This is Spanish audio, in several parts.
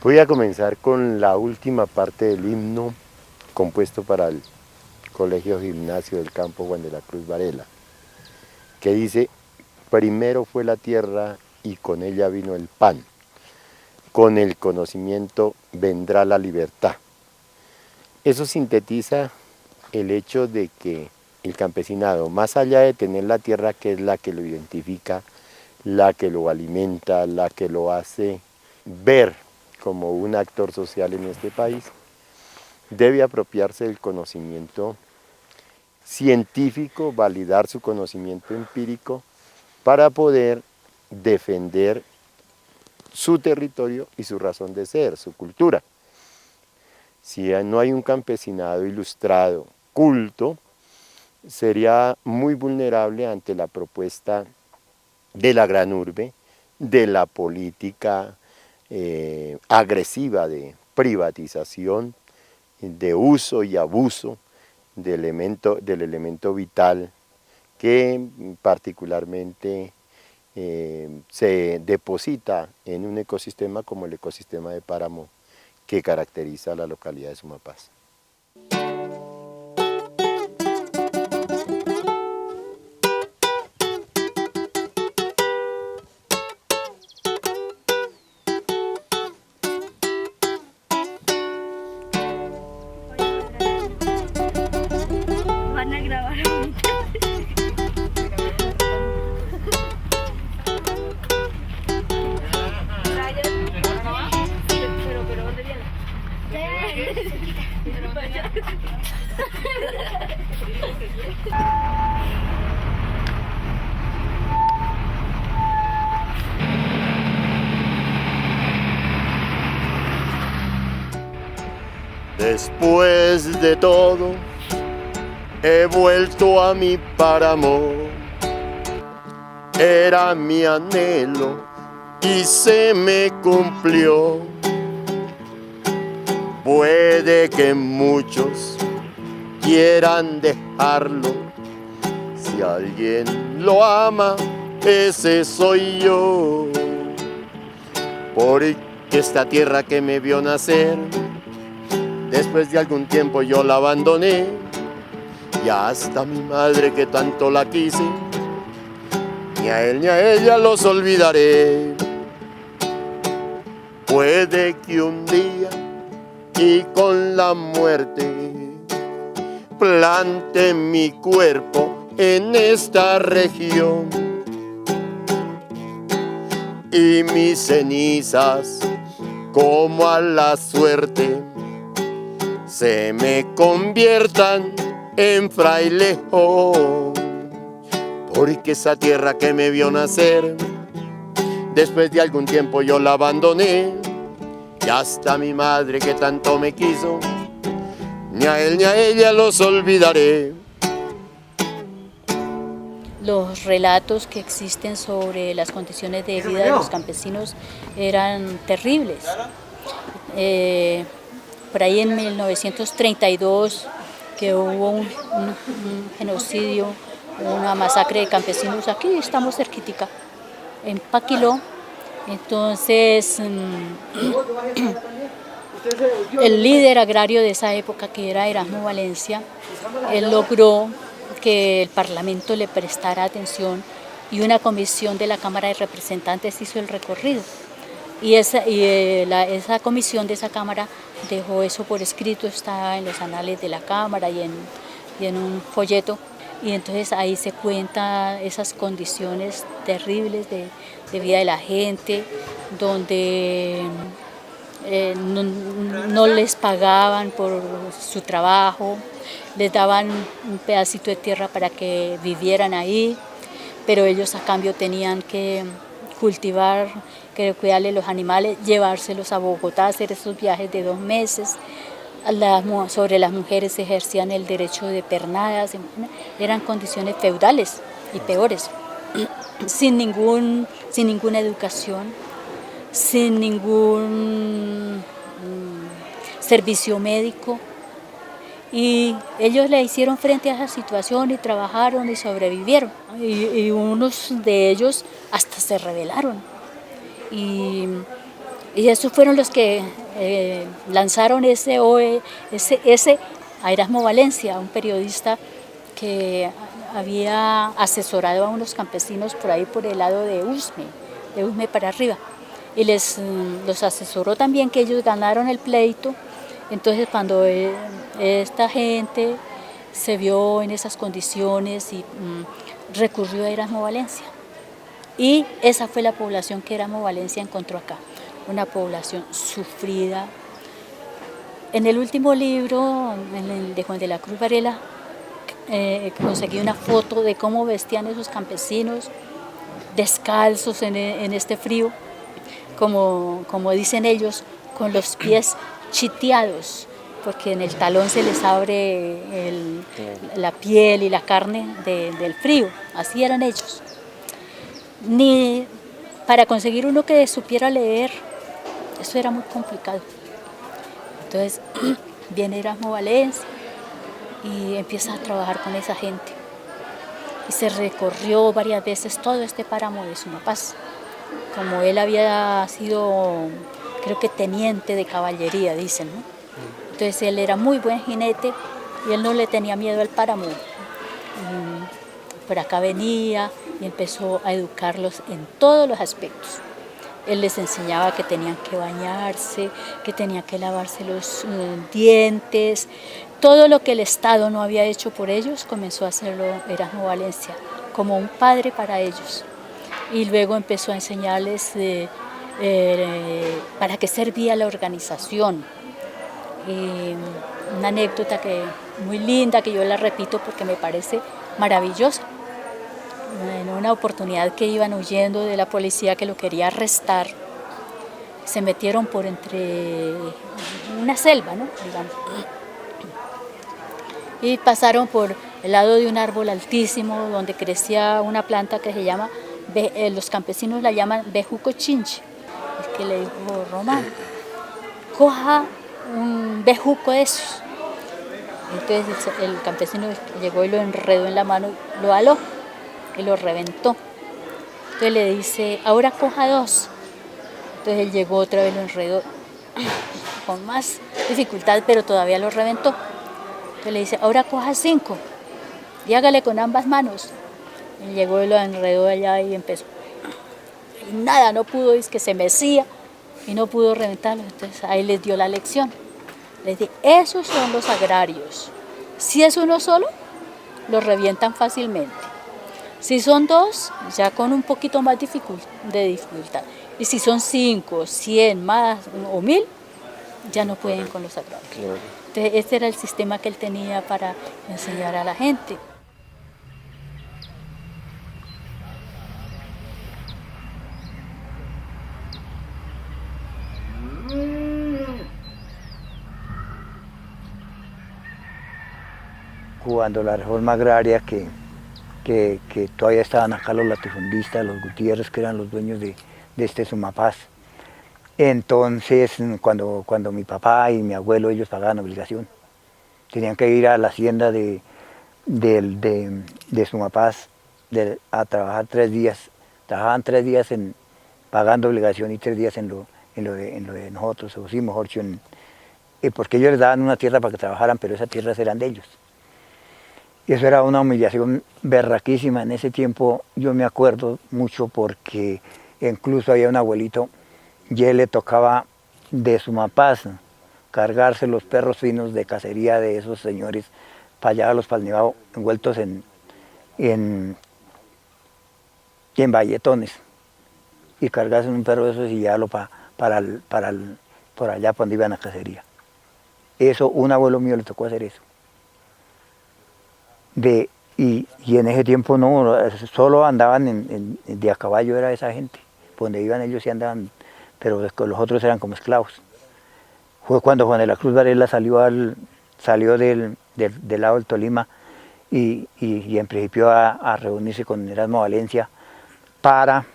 Voy a comenzar con la última parte del himno compuesto para el Colegio Gimnasio del Campo Juan de la Cruz Varela, que dice: primero fue la tierra y con ella vino el pan, con el conocimiento vendrá la libertad. Eso sintetiza el hecho de que el campesinado, más allá de tener la tierra, que es la que lo identifica, la que lo alimenta, la que lo hace ver como un actor social en este país, debe apropiarse del conocimiento científico, validar su conocimiento empírico para poder defender su territorio y su razón de ser, su cultura. Si no hay un campesinado ilustrado, culto, sería muy vulnerable ante la propuesta de la gran urbe, de la política agresiva de privatización, de uso y abuso del elemento vital que particularmente se deposita en un ecosistema como el ecosistema de páramo que caracteriza a la localidad de Sumapaz. Van a grabar ahorita. Pero ¿dónde viene? Después de todo, he vuelto a mi páramo. Era mi anhelo y se me cumplió. Puede que muchos quieran dejarlo. Si alguien lo ama, ese soy yo. Porque esta tierra que me vio nacer, después de algún tiempo yo la abandoné. Y hasta mi madre que tanto la quise, ni a él ni a ella los olvidaré. Puede que un día y con la muerte plante mi cuerpo en esta región y mis cenizas, como a la suerte, se me conviertan en frailejón. Porque esa tierra que me vio nacer, después de algún tiempo yo la abandoné. Y hasta mi madre que tanto me quiso, ni a él ni a ella los olvidaré. Los relatos que existen sobre las condiciones de vida de los campesinos eran terribles. Por ahí en 1932, que hubo un genocidio, una masacre de campesinos, aquí estamos cerquitica, en Paquiló. Entonces, el líder agrario de esa época, que era Erasmo Valencia, él logró que el Parlamento le prestara atención y una comisión de la Cámara de Representantes hizo el recorrido. Y esa comisión de esa Cámara dejó eso por escrito, está en los anales de la Cámara y en un folleto. Y entonces ahí se cuentan esas condiciones terribles de vida de la gente, donde no les pagaban por su trabajo, les daban un pedacito de tierra para que vivieran ahí, pero ellos a cambio tenían que cultivar, que cuidarle los animales, llevárselos a Bogotá, hacer esos viajes de 2 meses. Sobre las mujeres ejercían el derecho de pernadas, eran condiciones feudales y peores, sin ninguna educación, sin ningún servicio médico. Y ellos le hicieron frente a esa situación y trabajaron y sobrevivieron. Y unos de ellos hasta se rebelaron. Y Y esos fueron los que lanzaron ese a Erasmo Valencia, un periodista que había asesorado a unos campesinos por ahí por el lado de Usme para arriba. Y los asesoró también que ellos ganaron el pleito. Entonces cuando esta gente se vio en esas condiciones y recurrió a Erasmo Valencia. Y esa fue la población que Erasmo Valencia encontró acá, una población sufrida. En el último libro, en el de Juan de la Cruz Varela, conseguí una foto de cómo vestían esos campesinos descalzos en este frío, como dicen ellos, con los pies chiteados, porque en el talón se les abre la piel y la carne del frío, así eran ellos. Ni para conseguir uno que supiera leer, eso era muy complicado. Entonces viene Erasmo Valencia y empieza a trabajar con esa gente. Y se recorrió varias veces todo este páramo de Sumapaz. Como él había sido, creo que teniente de caballería, dicen, ¿no? Entonces él era muy buen jinete y él no le tenía miedo al páramo. Por acá venía y empezó a educarlos en todos los aspectos. Él les enseñaba que tenían que bañarse, que tenían que lavarse los dientes. Todo lo que el Estado no había hecho por ellos, comenzó a hacerlo Erasmo Valencia, como un padre para ellos. Y luego empezó a enseñarles para qué servía la organización. Una anécdota muy linda, que yo la repito porque me parece maravillosa. En una oportunidad que iban huyendo de la policía que lo quería arrestar, se metieron por entre una selva, ¿no? Digamos. Y pasaron por el lado de un árbol altísimo donde crecía una planta que se llama, los campesinos la llaman bejuco chinche. Es que le dijo Román, coja un bejuco de esos. Entonces el campesino llegó y lo enredó en la mano, lo aló y lo reventó. Entonces le dice, ahora coja 2. Entonces él llegó otra vez, lo enredó con más dificultad, pero todavía lo reventó. Entonces le dice, ahora coja 5 y hágale con ambas manos. Y llegó y lo enredó allá y empezó. Y nada, no pudo, es que se mecía y no pudo reventarlo. Entonces ahí les dio la lección. Les dije, esos son los agrarios. Si es uno solo, los revientan fácilmente. Si son 2, ya con un poquito más de dificultad. Y si son 5, 100 más o 1000, ya no pueden con los agrarios. Claro. Entonces, este era el sistema que él tenía para enseñar a la gente. Cuando la reforma agraria, que todavía estaban acá los latifundistas, los Gutiérrez, que eran los dueños de este Sumapaz. Entonces, cuando mi papá y mi abuelo, ellos pagaban obligación, tenían que ir a la hacienda de Sumapaz a trabajar 3 días. Trabajaban 3 días pagando obligación y 3 días en lo de nosotros, o sí, mejor dicho, porque ellos les daban una tierra para que trabajaran, pero esas tierras eran de ellos. Y eso era una humillación berraquísima. En ese tiempo yo me acuerdo mucho porque incluso había un abuelito y él le tocaba de Sumapaz cargarse los perros finos de cacería de esos señores para allá a los Palnivao, envueltos en valletones, y cargarse un perro de esos y llevarlo por allá para donde iban a cacería. Eso, un abuelo mío le tocó hacer eso. Y en ese tiempo no, solo andaban de a caballo, era esa gente. Donde iban ellos sí andaban, pero los otros eran como esclavos. Fue cuando Juan de la Cruz Varela salió del lado del Tolima y en principio a reunirse con Erasmo Valencia para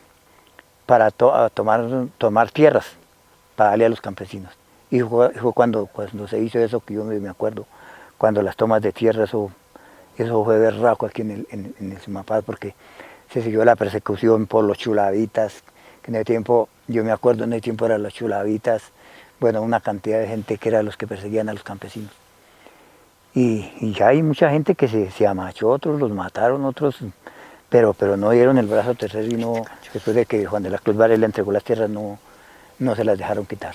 tomar tierras para darle a los campesinos. Y fue cuando se hizo eso, que yo me acuerdo, cuando las tomas de tierra, eso fue berraco aquí en el Sumapaz, porque se siguió la persecución por los chulavitas, que en ese tiempo Yo me acuerdo en el tiempo eran los chulavitas, bueno, una cantidad de gente que eran los que perseguían a los campesinos. Y ya hay mucha gente que se amachó, otros los mataron, otros, pero no dieron el brazo a torcer y no, después de que Juan de la Cruz Varela entregó las tierras, no se las dejaron quitar.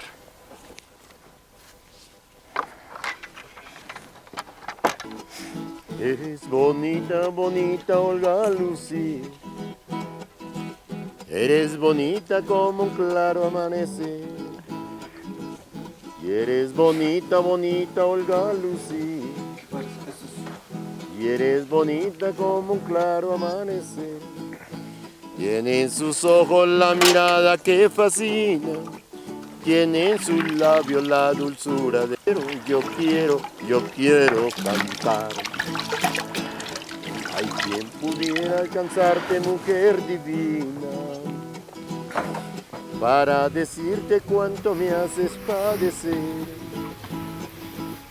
Eres bonita, bonita Olga Lucía. Eres bonita como un claro amanecer. Y eres bonita, bonita Olga Lucía. Y eres bonita como un claro amanecer. Tiene en sus ojos la mirada que fascina. Tiene en sus labios la dulzura de yo quiero cantar. Hay quien pudiera alcanzarte, mujer divina, para decirte cuánto me haces padecer.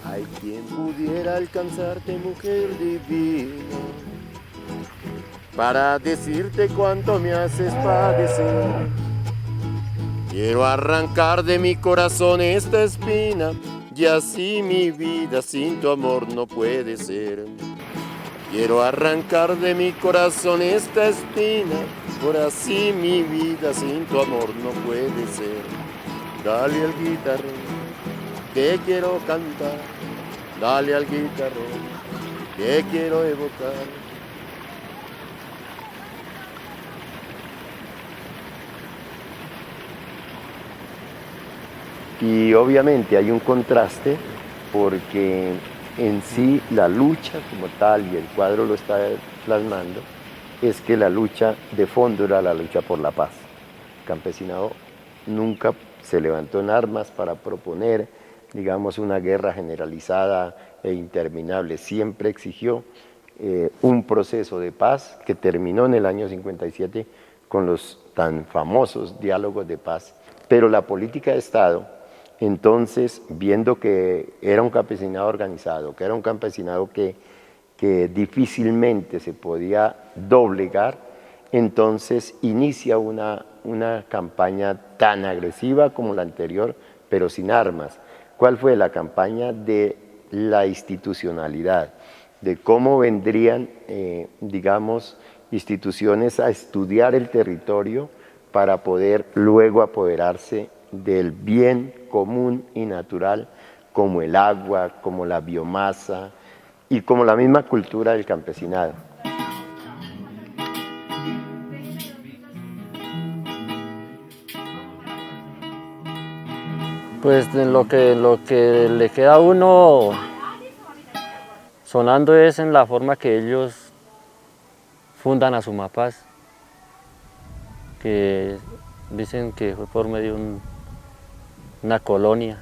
Hay quien pudiera alcanzarte, mujer divina, para decirte cuánto me haces padecer. Quiero arrancar de mi corazón esta espina, y así mi vida sin tu amor no puede ser. Quiero arrancar de mi corazón esta espina, por así mi vida sin tu amor no puede ser. Dale al guitarrón, que quiero cantar, dale al guitarrón, que quiero evocar. Y obviamente hay un contraste porque en sí la lucha como tal, y el cuadro lo está plasmando, es que la lucha de fondo era la lucha por la paz. El campesinado nunca se levantó en armas para proponer, digamos, una guerra generalizada e interminable. Siempre exigió un proceso de paz que terminó en el año 57 con los tan famosos diálogos de paz. Pero la política de Estado, entonces, viendo que era un campesinado organizado, que era un campesinado que difícilmente se podía doblegar, entonces inicia una campaña tan agresiva como la anterior, pero sin armas. ¿Cuál fue la campaña de la institucionalidad? De cómo vendrían, digamos, instituciones a estudiar el territorio para poder luego apoderarse del bien común y natural, como el agua, como la biomasa y como la misma cultura del campesinado. Pues lo que le queda a uno sonando es en la forma que ellos fundan a Sumapaz, que dicen que fue por medio de una colonia,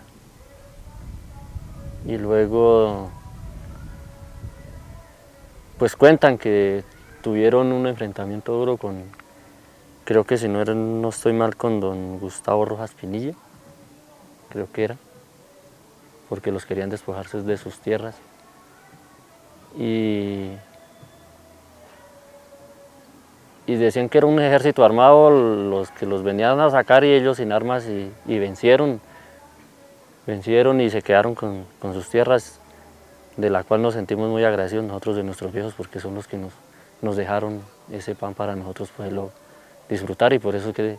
y luego pues cuentan que tuvieron un enfrentamiento duro con, creo que si no estoy mal, con don Gustavo Rojas Pinilla, creo que era, porque los querían despojarse de sus tierras. Y decían que era un ejército armado los que los venían a sacar, y ellos sin armas, y vencieron y se quedaron con sus tierras, de la cual nos sentimos muy agradecidos nosotros de nuestros viejos, porque son los que nos dejaron ese pan para nosotros poderlo disfrutar, y por eso que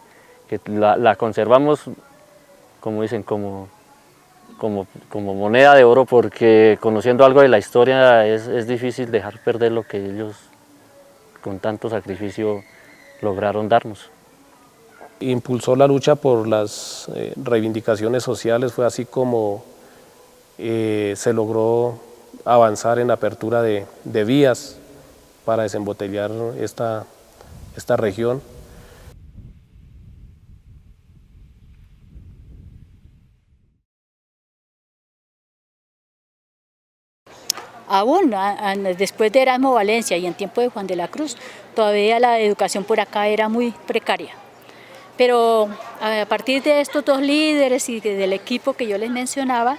la conservamos, como dicen, como moneda de oro, porque conociendo algo de la historia es difícil dejar perder lo que ellos con tanto sacrificio lograron darnos. Impulsó la lucha por las reivindicaciones sociales, fue así como se logró avanzar en la apertura de vías para desembotellar esta región. Aún después de Erasmo Valencia y en tiempo de Juan de la Cruz, todavía la educación por acá era muy precaria. Pero a partir de estos dos líderes y del equipo que yo les mencionaba,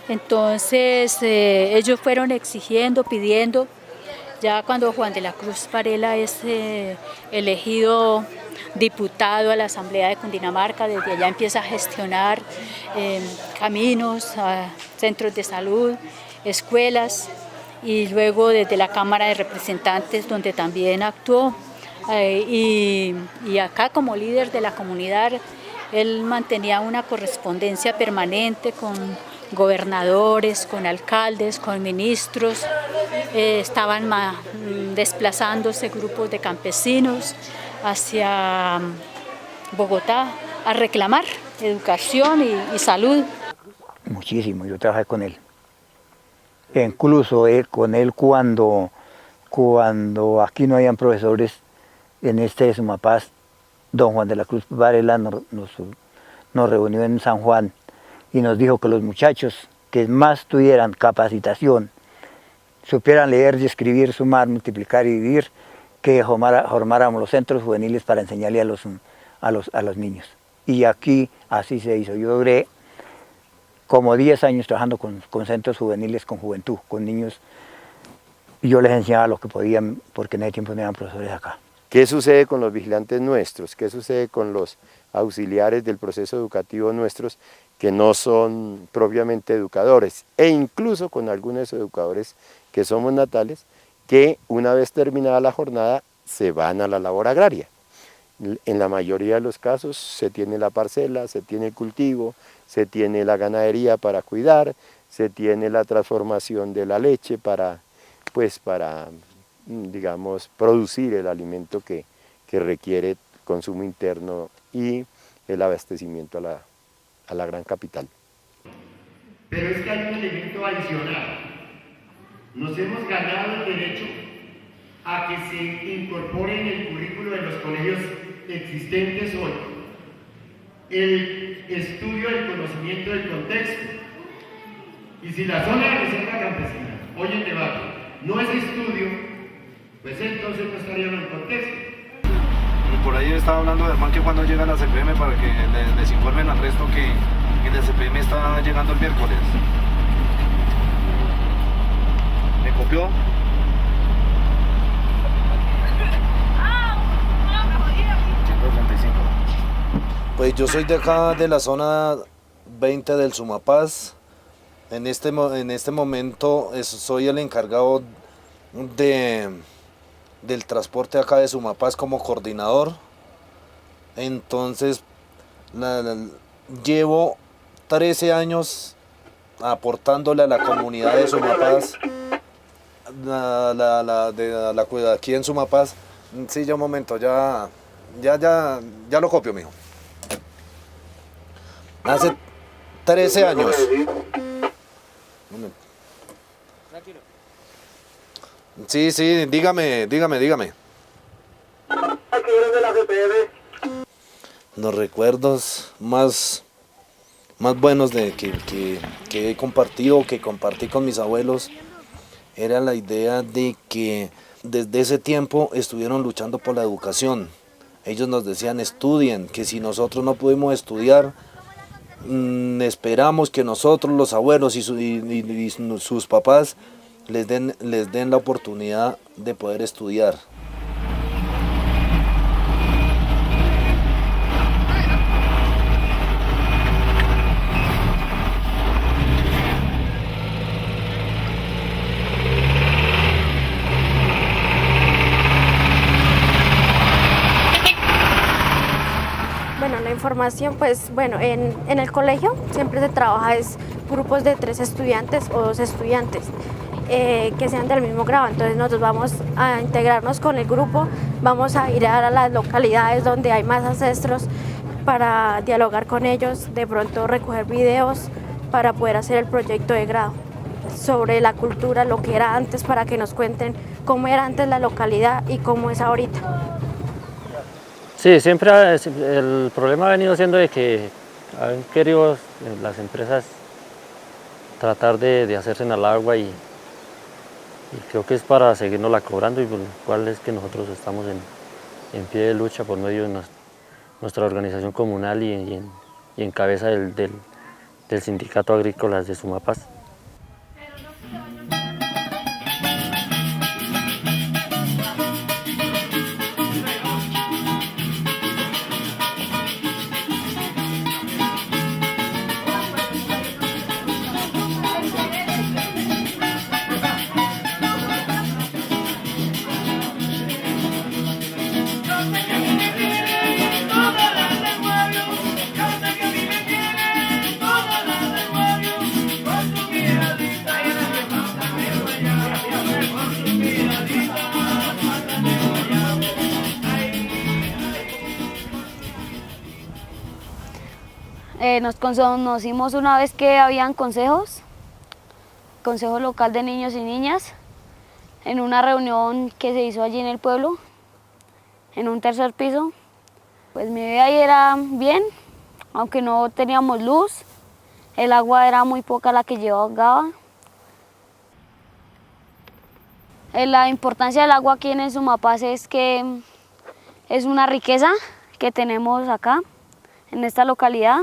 entonces ellos fueron exigiendo, pidiendo. Ya cuando Juan de la Cruz Varela es elegido diputado a la Asamblea de Cundinamarca, desde allá empieza a gestionar caminos, centros de salud, escuelas, y luego desde la Cámara de Representantes, donde también actuó, y acá como líder de la comunidad, él mantenía una correspondencia permanente con gobernadores, con alcaldes, con ministros. Estaban desplazándose grupos de campesinos hacia Bogotá a reclamar educación y salud. Muchísimo, yo trabajé con él. Incluso con él cuando aquí no habían profesores en este Sumapaz, don Juan de la Cruz Varela nos reunió en San Juan y nos dijo que los muchachos que más tuvieran capacitación, supieran leer y escribir, sumar, multiplicar y dividir, que formáramos los centros juveniles para enseñarle a los niños. Y aquí así se hizo. Yo duré como 10 años trabajando con centros juveniles, con juventud, con niños. Y yo les enseñaba lo que podían, porque en ese tiempo no eran profesores acá. ¿Qué sucede con los vigilantes nuestros? ¿Qué sucede con los auxiliares del proceso educativo nuestros que no son propiamente educadores? E incluso con algunos educadores que somos natales, que una vez terminada la jornada se van a la labor agraria. En la mayoría de los casos se tiene la parcela, se tiene el cultivo, se tiene la ganadería para cuidar, se tiene la transformación de la leche para digamos, producir el alimento que requiere consumo interno y el abastecimiento a la gran capital. Pero es que hay un elemento adicional. Nos hemos ganado el derecho a que se incorpore en el currículo de los colegios existentes hoy el estudio del conocimiento del contexto. Y si la zona de reserva campesina, hoy en debate, no es estudio, pues entonces no estaría en el contexto. Por ahí estaba hablando Germán que cuando llega la CPM para que les informen al resto que la CPM está llegando el miércoles. ¿Me copió? Pues yo soy de acá, de la zona 20 del Sumapaz. En este momento soy el encargado del transporte acá de Sumapaz como coordinador. Entonces llevo 13 años aportándole a la comunidad de Sumapaz, aquí en Sumapaz. Sí, ya un momento, ya lo copio, mijo. Hace 13 años. Sí, dígame. Los recuerdos más buenos que he compartido, que compartí con mis abuelos, era la idea de que desde ese tiempo estuvieron luchando por la educación. Ellos nos decían estudien, que si nosotros no pudimos estudiar, esperamos que nosotros, los abuelos y sus papás, les den la oportunidad de poder estudiar. Bueno, la información, pues bueno, en el colegio siempre se trabaja grupos de 3 estudiantes o 2 estudiantes. Que sean del mismo grado, entonces nosotros vamos a integrarnos con el grupo, vamos a ir a las localidades donde hay más ancestros para dialogar con ellos, de pronto recoger videos para poder hacer el proyecto de grado sobre la cultura, lo que era antes, para que nos cuenten cómo era antes la localidad y cómo es ahorita. Sí, siempre el problema ha venido siendo de que han querido las empresas tratar de hacerse en el agua y creo que es para seguirnosla cobrando, y por lo cual es que nosotros estamos en pie de lucha por medio de nuestra organización comunal y en cabeza del Sindicato Agrícolas de Sumapaz. Nos conocimos una vez que habían consejos, consejo local de niños y niñas, en una reunión que se hizo allí en el pueblo, en un tercer piso. Pues mi vida ahí era bien, aunque no teníamos luz, el agua era muy poca la que llegaba. La importancia del agua aquí en Sumapaz es que es una riqueza que tenemos acá, en esta localidad,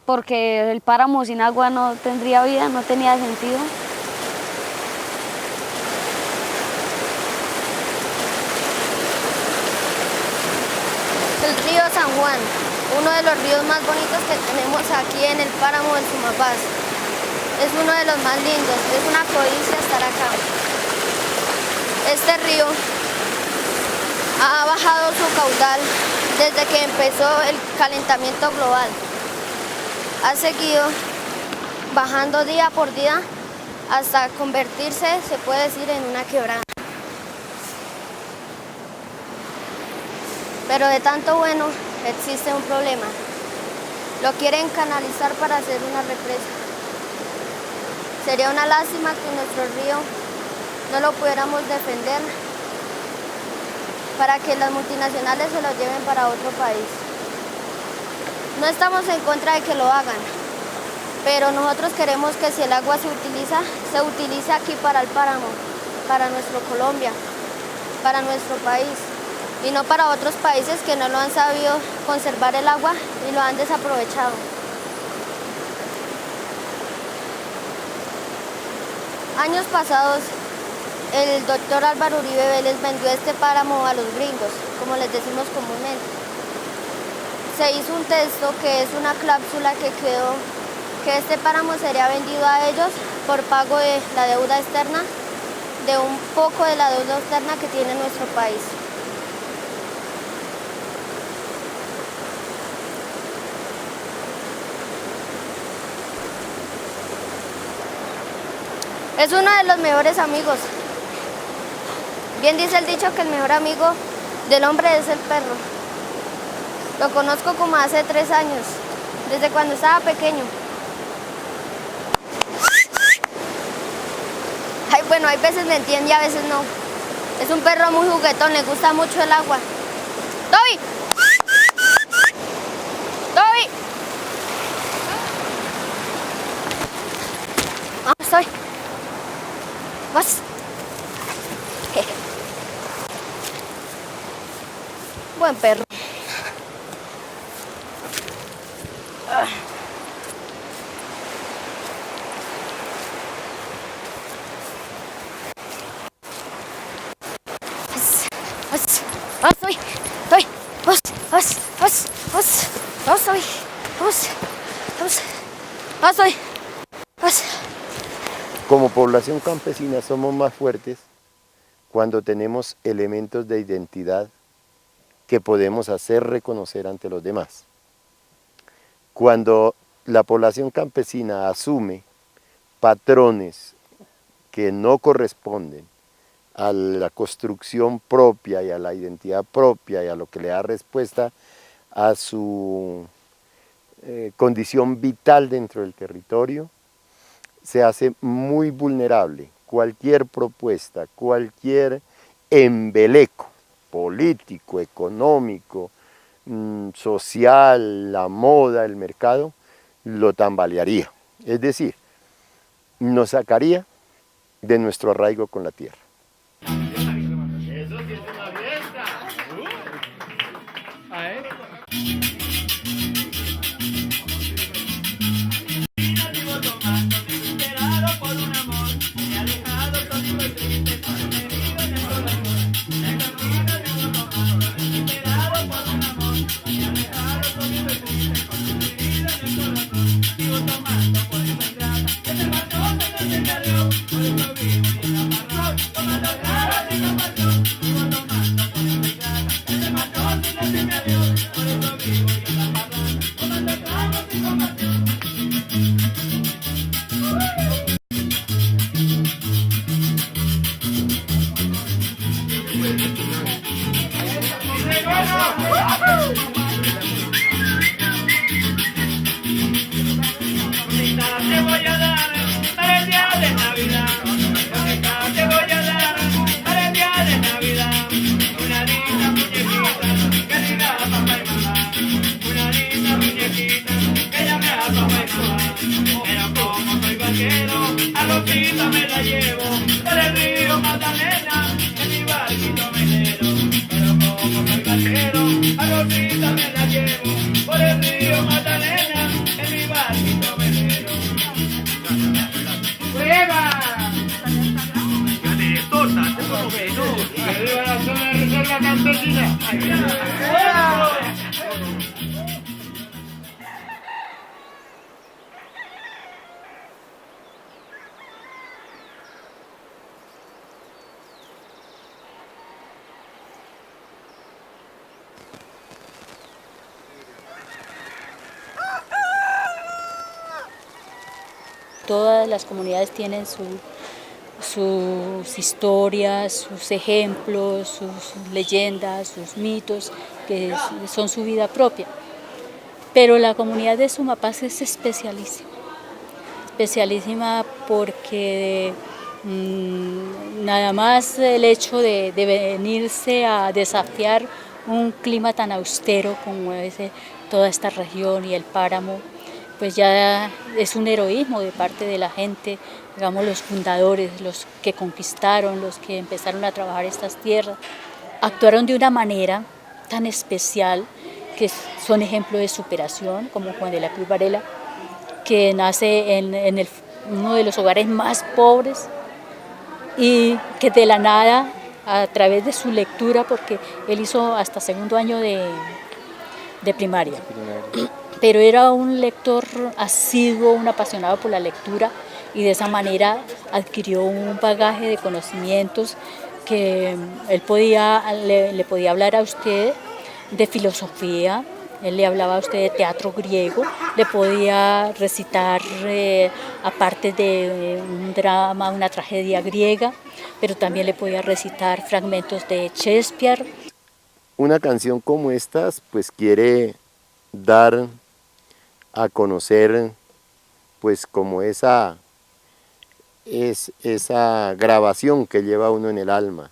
porque el páramo sin agua no tendría vida, no tenía sentido. El río San Juan, uno de los ríos más bonitos que tenemos aquí en el páramo del Sumapaz. Es uno de los más lindos, es una codicia estar acá. Este río ha bajado su caudal desde que empezó el calentamiento global. Ha seguido bajando día por día hasta convertirse, se puede decir, en una quebrada. Pero de tanto bueno existe un problema. Lo quieren canalizar para hacer una represa. Sería una lástima que nuestro río no lo pudiéramos defender para que las multinacionales se lo lleven para otro país. No estamos en contra de que lo hagan, pero nosotros queremos que si el agua se utilice aquí para el páramo, para nuestro Colombia, para nuestro país, y no para otros países que no lo han sabido conservar el agua y lo han desaprovechado. Años pasados, el doctor Álvaro Uribe Vélez vendió este páramo a los gringos, como les decimos comúnmente. Se hizo un texto que es una cláusula que quedó, que este páramo sería vendido a ellos por pago de la deuda externa, de un poco de la deuda externa que tiene nuestro país. Es uno de los mejores amigos. Bien dice el dicho que el mejor amigo del hombre es el perro. Lo conozco como hace 3 años, desde cuando estaba pequeño. Ay, bueno, hay veces me entiende y a veces no. Es un perro muy juguetón, le gusta mucho el agua. ¡Toby! ¡Toby! Vamos, Toby. Vas. Buen perro. Como población campesina somos más fuertes cuando tenemos elementos de identidad que podemos hacer reconocer ante los demás. Cuando la población campesina asume patrones que no corresponden a la construcción propia y a la identidad propia y a lo que le da respuesta a su condición vital dentro del territorio, se hace muy vulnerable. Cualquier propuesta, cualquier embeleco político, económico, social, la moda, el mercado, lo tambalearía. Es decir, nos sacaría de nuestro arraigo con la tierra. Eso sí es una fiesta. Tomando por esa grata, que se mató, que no se perdió, por eso vivo y en la marrón. Pero como soy vaquero, a Rosita me la llevo por el río Magdalena, en mi barquito velero. Pero como soy vaquero, a Rosita me la llevo por el río Magdalena, en mi barquito velero. ¡Prueba! ¡Viva la zona de reserva campesina! Todas las comunidades tienen sus historias, sus ejemplos, sus leyendas, sus mitos, que son su vida propia. Pero la comunidad de Sumapaz es especialísima porque nada más el hecho de venirse a desafiar un clima tan austero como es toda esta región y el páramo, pues ya es un heroísmo de parte de la gente, digamos los fundadores, los que conquistaron, los que empezaron a trabajar estas tierras, actuaron de una manera tan especial que son ejemplos de superación, como Juan de la Cruz Varela, que nace en uno de los hogares más pobres y que de la nada, a través de su lectura, porque él hizo hasta segundo año de primaria, pero era un lector asiduo, un apasionado por la lectura, y de esa manera adquirió un bagaje de conocimientos que él le podía hablar a usted de filosofía, él le hablaba a usted de teatro griego, le podía recitar aparte de un drama, una tragedia griega, pero también le podía recitar fragmentos de Shakespeare. Una canción como estas pues quiere dar a conocer pues como esa grabación que lleva uno en el alma,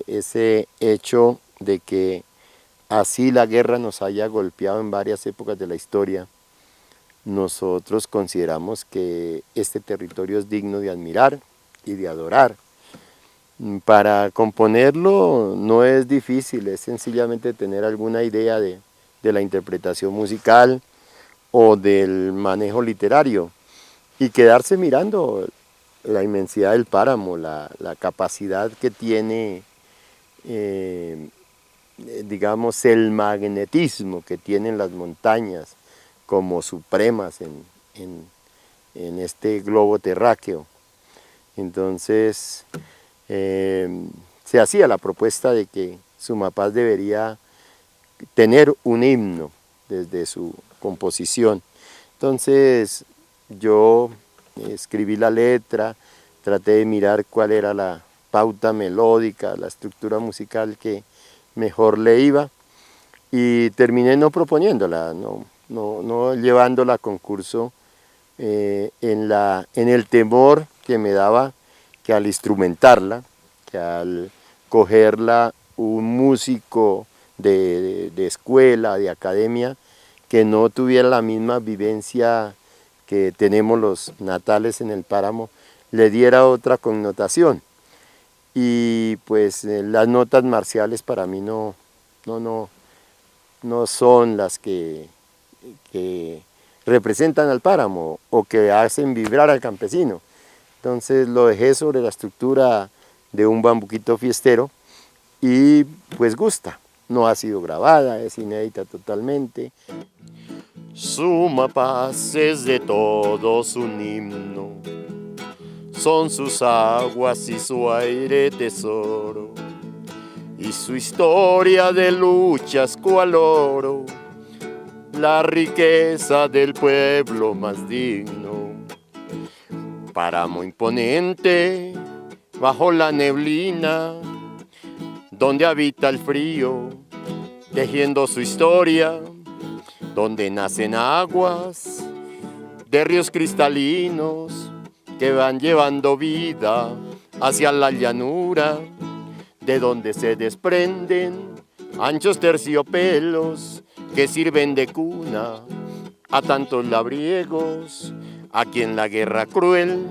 ese hecho de que así la guerra nos haya golpeado en varias épocas de la historia, nosotros consideramos que este territorio es digno de admirar y de adorar. Para componerlo no es difícil, es sencillamente tener alguna idea de la interpretación musical o del manejo literario y quedarse mirando la inmensidad del páramo, la capacidad que tiene, digamos, el magnetismo que tienen las montañas como supremas en este globo terráqueo. Entonces se hacía la propuesta de que Sumapaz debería tener un himno desde su composición. Entonces yo escribí la letra, traté de mirar cuál era la pauta melódica, la estructura musical que mejor le iba y terminé no proponiéndola, no llevándola a concurso en el temor que me daba que al instrumentarla, que al cogerla un músico de escuela, de academia, que no tuviera la misma vivencia que tenemos los natales en el páramo, le diera otra connotación. Y pues las notas marciales para mí no son las que representan al páramo o que hacen vibrar al campesino. Entonces lo dejé sobre la estructura de un bambuquito fiestero y pues gusta. No ha sido grabada, es inédita totalmente. Sumapaz es de todos un himno, son sus aguas y su aire tesoro, y su historia de luchas cual oro, la riqueza del pueblo más digno. Páramo imponente, bajo la neblina, donde habita el frío, tejiendo su historia, donde nacen aguas de ríos cristalinos que van llevando vida hacia la llanura, de donde se desprenden anchos terciopelos que sirven de cuna a tantos labriegos, aquí en la guerra cruel,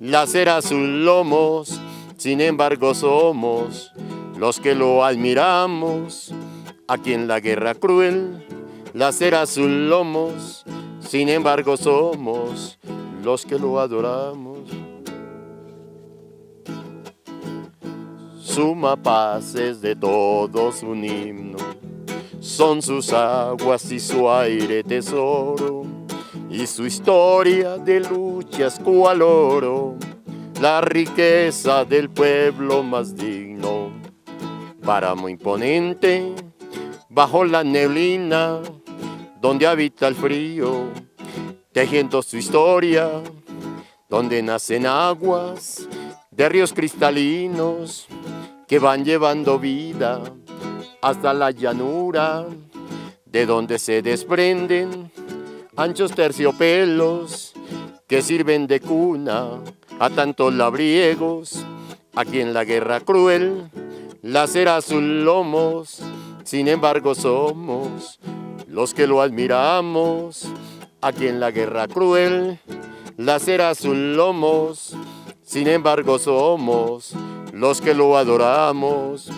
lacera sus lomos, sin embargo somos los que lo admiramos, aquí en la guerra cruel, lacera sus lomos, sin embargo somos los que lo adoramos. Suma paz es de todos un himno, son sus aguas y su aire tesoro, y su historia de luchas cual oro, la riqueza del pueblo más digno. Páramo imponente, bajo la neblina, donde habita el frío, tejiendo su historia, donde nacen aguas de ríos cristalinos que van llevando vida hasta la llanura, de donde se desprenden anchos terciopelos que sirven de cuna a tantos labriegos, aquí en la guerra cruel, lacera sus lomos, sin embargo somos los que lo admiramos, aquí en la guerra cruel, lacera sus lomos, sin embargo somos los que lo adoramos.